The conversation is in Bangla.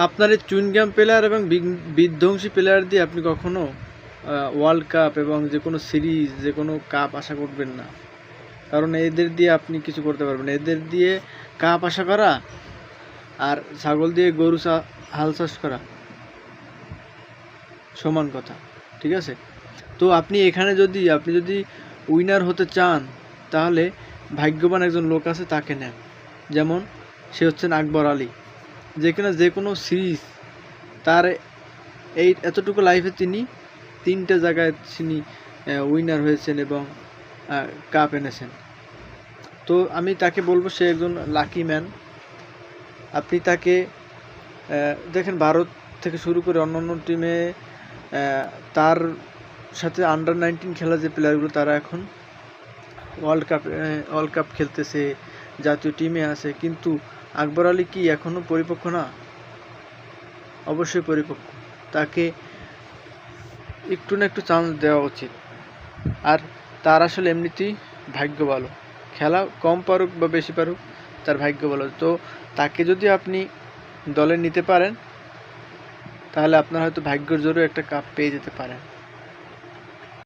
আপনার এই চুইংগাম প্লেয়ার এবং বিধ্বংসী প্লেয়ার দিয়ে আপনি কখনো ওয়ার্ল্ড কাপ এবং যে কোনো সিরিজ যে কোনো কাপ আশা করবেন না, কারণ এদের দিয়ে আপনি কিছু করতে পারবেন না। এদের দিয়ে কাপ আশা করা আর ছাগল দিয়ে গরু হাল চাষ করা সমান কথা, ঠিক আছে? তো আপনি এখানে আপনি যদি উইনার হতে চান তাহলে ভাগ্যবান একজন লোক আছে, তাকে নেন। যেমন সে হচ্ছেন আকবর আলী, যেখানে যে কোনো সিরিজ তার এই এতটুকু লাইফে তিনি 3টে জায়গায় তিনি উইনার হয়েছেন এবং কাপ এনেছেন। তো আমি তাকে বলবো সে একজন লাকি ম্যান। আপনি তাকে দেখেন, ভারত থেকে শুরু করে অন্যান্য টিমে তার সাথে আন্ডার-19 খেলা যে প্লেয়ারগুলো তারা এখন ওয়ার্ল্ড কাপ খেলতেছে, জাতীয় টিমে আছে। কিন্তু আকবর আলী কি এখনও পরিপক্ক না? অবশ্যই পরিপক্ক। তাকে একটু না একটু চান্স দেওয়া উচিত। আর তার আসলে এমনিতেই ভাগ্য ভালো, খেলা কম পারুক বা বেশি পারুক তার ভাগ্য ভালো। তো তাকে যদি আপনি দলে নিতে পারেন তাহলে আপনার হয়তো ভাগ্যের জোরে একটা কাপ পেয়ে যেতে পারেন।